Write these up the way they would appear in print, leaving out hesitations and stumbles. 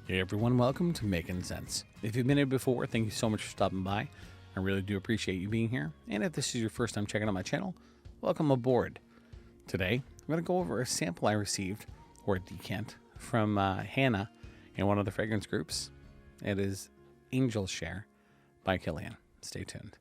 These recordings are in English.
Hey everyone, welcome to Makin Scents. If you've been here before, thank you so much for stopping by. I really do appreciate you being here. And if this is your first time checking out my channel, welcome aboard. Today, I'm going to go over a sample I received, or a decant, from Hannah in one of the fragrance groups. It is Angel Share by Kilian. Stay tuned.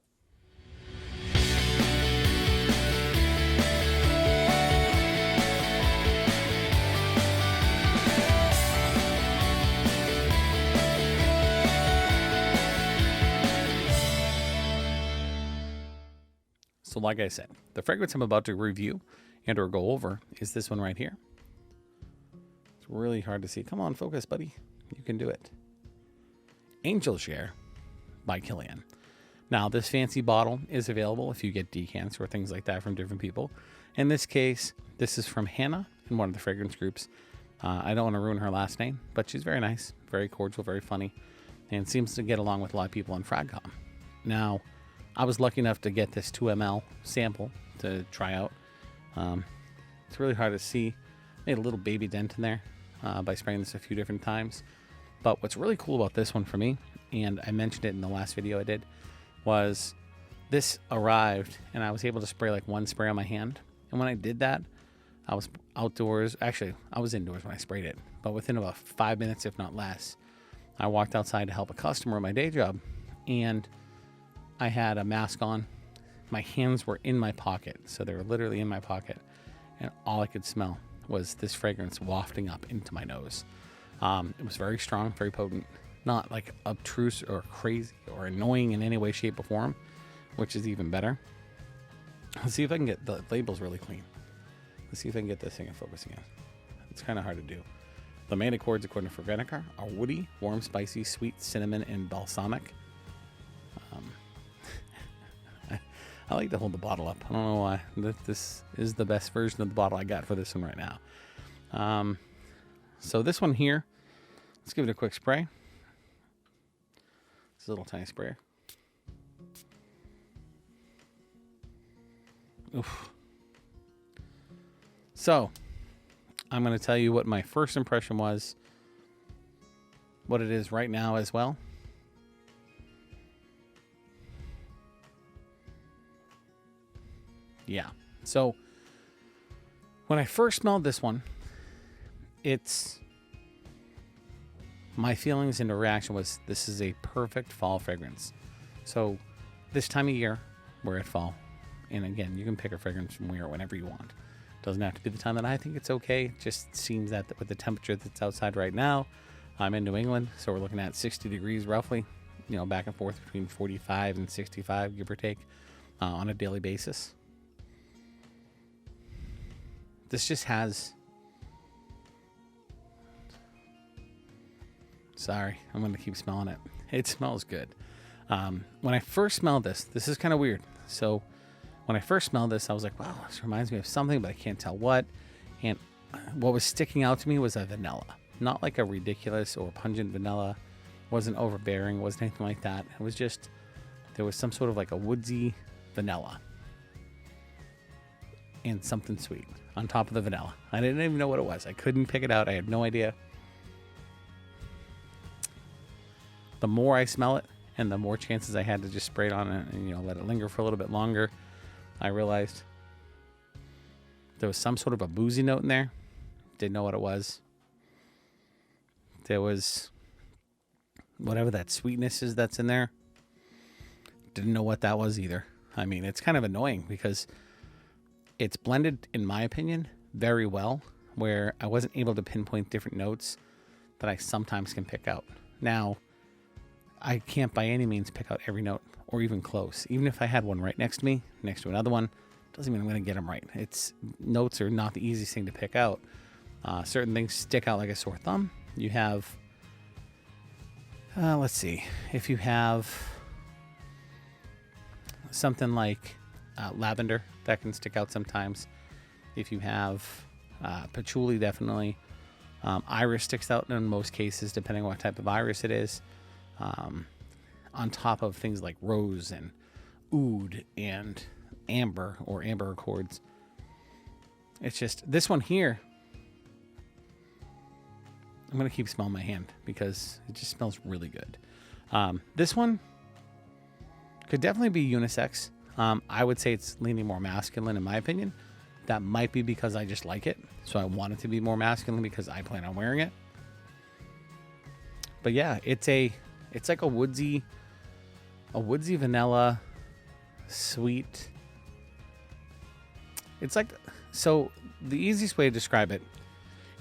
So like I said, the fragrance I'm about to review and or go over is this one right here. It's really hard to see. Come on, focus, buddy. You can do it. Angel Share by Kilian. Now, this fancy bottle is available if you get decants or things like that from different people. In this case, this is from Hannah in one of the fragrance groups. I don't want to ruin her last name, but she's very nice, very cordial, very funny, and seems to get along with a lot of people on FragCon. Now, I was lucky enough to get this 2 ml sample to try out. It's really hard to see. Made a little baby dent in there by spraying this a few different times. But what's really cool about this one for me, and I mentioned it in the last video I did, was this arrived and I was able to spray like one spray on my hand. And when I did that, I was outdoors. Actually, I was indoors when I sprayed it. But within about 5 minutes, if not less, I walked outside to help a customer at my day job. And I had a mask on. My hands were in my pocket, so they were literally in my pocket, and all I could smell was this fragrance wafting up into my nose. It was very strong, very potent, not like obtruse or crazy or annoying in any way, shape, or form, which is even better. Let's see if I can get the labels really clean. Let's see if I can get this thing in focus again. It's kind of hard to do. The main accords, according to Fragrantica, are woody, warm, spicy, sweet, cinnamon, and balsamic. I like to hold the bottle up. I don't know why. This is the best version of the bottle I got for this one right now. So this one here, let's give it a quick spray. It's a little tiny sprayer. Oof. So I'm going to tell you what my first impression was, what it is right now as well. Yeah. So when I first smelled this one, my feelings and reaction was this is a perfect fall fragrance. So this time of year, we're at fall. And again, you can pick a fragrance from whenever you want. Doesn't have to be the time that I think it's okay. It just seems that with the temperature that's outside right now, I'm in New England, so we're looking at 60 degrees roughly, back and forth between 45 and 65, give or take, on a daily basis. This just has... Sorry, I'm going to keep smelling it. It smells good. When I first smelled this is kind of weird. So when I first smelled this, I was like, wow, this reminds me of something, but I can't tell what. And what was sticking out to me was a vanilla. Not like a ridiculous or pungent vanilla. Wasn't overbearing, wasn't anything like that. It was just, there was some sort of like a woodsy vanilla. And something sweet on top of the vanilla. I didn't even know what it was. I couldn't pick it out. I had no idea. The more I smell it, and the more chances I had to just spray it on and let it linger for a little bit longer, I realized there was some sort of a boozy note in there. Didn't know what it was. There was whatever that sweetness is that's in there. Didn't know what that was either. I mean, it's kind of annoying because it's blended, in my opinion, very well, where I wasn't able to pinpoint different notes that I sometimes can pick out. Now, I can't by any means pick out every note or even close. Even if I had one right next to me, next to another one, doesn't mean I'm going to get them right. Notes are not the easiest thing to pick out. Certain things stick out like a sore thumb. You have, let's see, if you have something like lavender, that can stick out sometimes. If you have patchouli, definitely. Iris sticks out in most cases, depending on what type of iris it is. On top of things like rose and oud and amber or amber accords. It's just, this one here I'm going to keep smelling my hand because it just smells really good. This one could definitely be unisex. I would say it's leaning more masculine in my opinion. That might be because I just like it. So I want it to be more masculine because I plan on wearing it. But yeah, it's like a woodsy vanilla sweet. It's like, so the easiest way to describe it,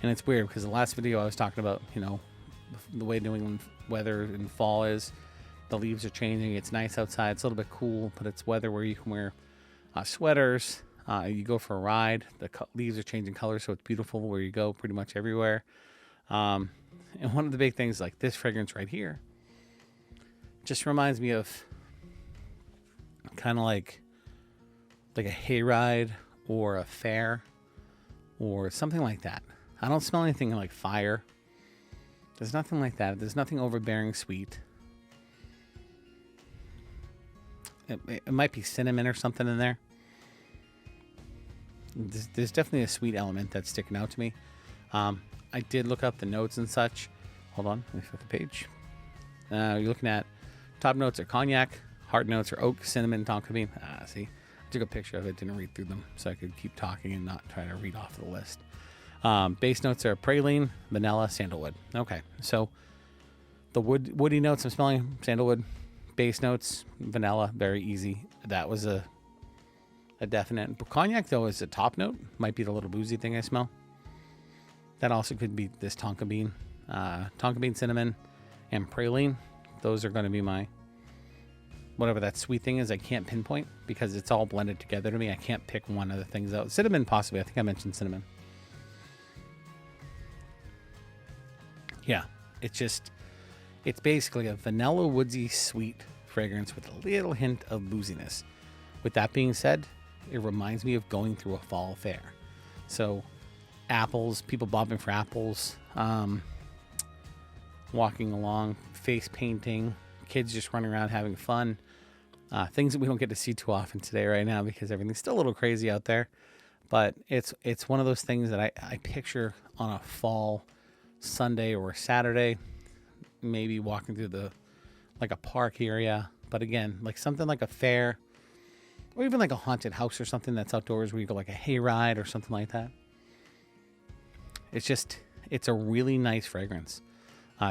and it's weird because the last video I was talking about, you know, the way New England weather in fall is, the leaves are changing. It's nice outside. It's a little bit cool, but it's weather where you can wear sweaters. You go for a ride. The leaves are changing colors, so it's beautiful where you go pretty much everywhere. And one of the big things, like this fragrance right here, just reminds me of kind of like a hayride or a fair or something like that. I don't smell anything like fire. There's nothing like that. There's nothing overbearing sweet. It might be cinnamon or something in there. There's definitely a sweet element that's sticking out to me. I did look up the notes and such. Hold on, let me flip the page. You're looking at top notes are cognac, heart notes are oak, cinnamon, tonka bean. See, I took a picture of it, didn't read through them, so I could keep talking and not try to read off the list. Base notes are praline, vanilla, sandalwood. Okay, so the woody notes I'm smelling, sandalwood. Base notes, vanilla, very easy. That was a definite. But cognac, though, is a top note. Might be the little boozy thing I smell. That also could be this tonka bean, cinnamon, and praline. Those are going to be my, whatever that sweet thing is, I can't pinpoint because it's all blended together to me. I can't pick one of the things out. Cinnamon, possibly. I think I mentioned cinnamon. Yeah, it's basically a vanilla woodsy sweet fragrance with a little hint of booziness. With that being said, it reminds me of going through a fall fair. So apples, people bobbing for apples, walking along, face painting, kids just running around having fun. Things that we don't get to see too often today right now because everything's still a little crazy out there. But it's one of those things that I picture on a fall Sunday or Saturday, maybe walking through like a park area. But again, like something like a fair or even like a haunted house or something that's outdoors where you go like a hayride or something like that. It's a really nice fragrance.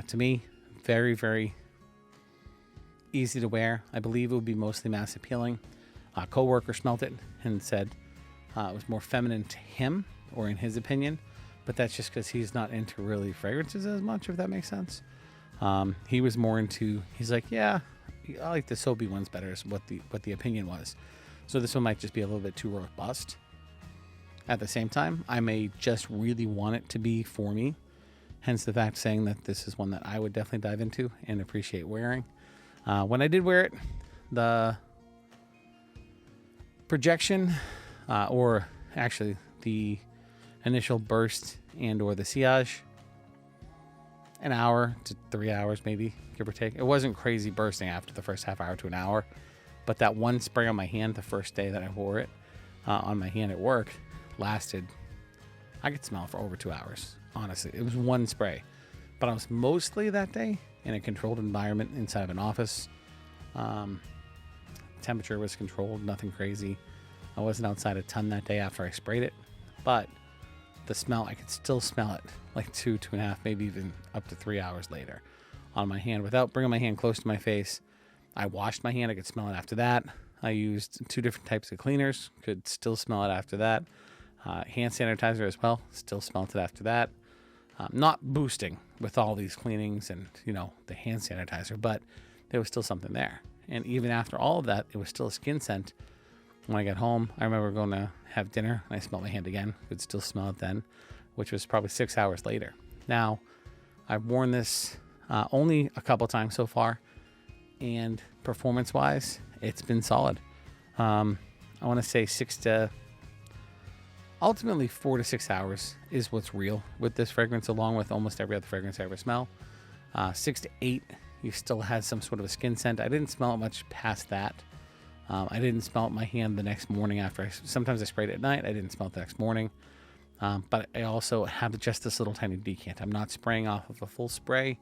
To me, very, very easy to wear. I believe it would be mostly mass appealing. A coworker smelled it and said it was more feminine to him, or in his opinion, but that's just because he's not into really fragrances as much, if that makes sense. He was more into, he's like, yeah, I like the soapy ones better, is what the opinion was. So this one might just be a little bit too robust. At the same time, I may just really want it to be for me. Hence the fact saying that this is one that I would definitely dive into and appreciate wearing. When I did wear it, the projection, or actually the initial burst and or the sillage, an hour to 3 hours maybe, give or take. It wasn't crazy bursting after the first half hour to an hour, but that one spray on my hand the first day that I wore it on my hand at work lasted, I could smell for over 2 hours. Honestly, it was one spray, but I was mostly that day in a controlled environment inside of an office. Temperature was controlled, nothing crazy. I wasn't outside a ton that day after I sprayed it, but the smell, I could still smell it like 2.5, maybe even up to 3 hours later on my hand without bringing my hand close to my face. I washed my hand. I could smell it after that. I used 2 different types of cleaners, could still smell it after that. Hand sanitizer as well, still smelled it after that. Not boosting with all these cleanings and, the hand sanitizer, but there was still something there. And even after all of that, it was still a skin scent. When I got home, I remember going to have dinner and I smelled my hand again. Could still smell it then, which was probably 6 hours later. Now, I've worn this only a couple times so far, and performance-wise, it's been solid. I want to say ultimately 4 to 6 hours is what's real with this fragrance, along with almost every other fragrance I ever smell. 6 to 8, you still had some sort of a skin scent. I didn't smell it much past that. I didn't smell it in my hand the next morning after sometimes I sprayed it at night. I didn't smell it the next morning. But I also have just this little tiny decant. I'm not spraying off of a full spray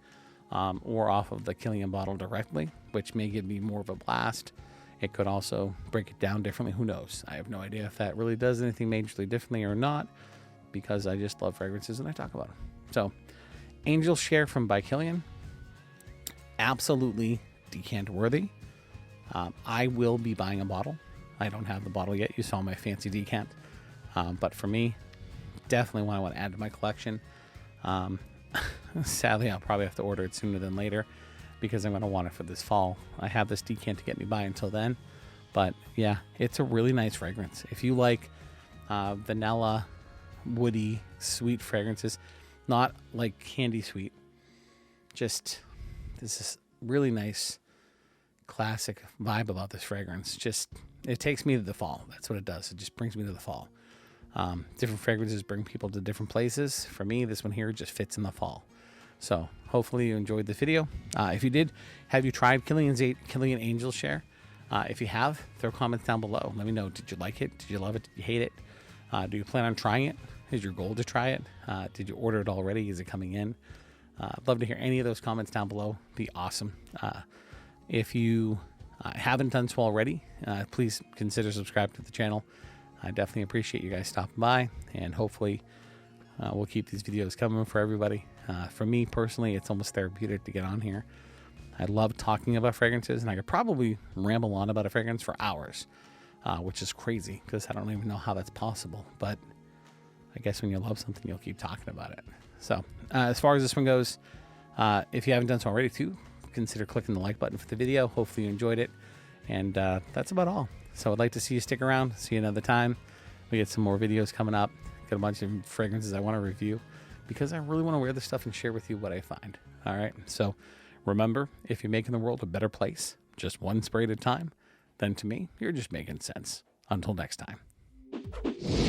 or off of the Kilian bottle directly, which may give me more of a blast. It could also break it down differently. Who knows? I have no idea if that really does anything majorly differently or not, because I just love fragrances and I talk about them. So, Angel Share from by Kilian, absolutely decant worthy. I will be buying a bottle. I don't have the bottle yet. You saw my fancy decant. But for me, definitely one I want to add to my collection. Sadly, I'll probably have to order it sooner than later because I'm going to want it for this fall. I have this decant to get me by until then. But yeah, it's a really nice fragrance. If you like vanilla, woody, sweet fragrances, not like candy sweet, just this is really nice classic vibe about this fragrance. Just, it takes me to the fall. That's what it does. It just brings me to the fall. Different fragrances bring people to different places. For me, this one here just fits in the fall. So hopefully you enjoyed the video. If you did, have you tried Kilian Angel Share? If you have, throw comments down below. Let me know. Did you like it? Did you love it? Did you hate it? Do you plan on trying it? Is your goal to try it? Did you order it already? Is it coming in? I'd love to hear any of those comments down below. Be awesome. If you haven't done so already, please consider subscribing to the channel. I definitely appreciate you guys stopping by, and hopefully we'll keep these videos coming for everybody. For me personally, it's almost therapeutic to get on here. I love talking about fragrances, and I could probably ramble on about a fragrance for hours, which is crazy because I don't even know how that's possible. But I guess when you love something, you'll keep talking about it. So as far as this one goes, if you haven't done so already too, consider clicking the like button for the video. Hopefully you enjoyed it. And that's about all. So I'd like to see you stick around. See you another time. We get some more videos coming up. Got a bunch of fragrances I want to review because I really want to wear this stuff and share with you what I find. All right. So remember, if you're making the world a better place, just one spray at a time, then to me, you're just making sense. Until next time.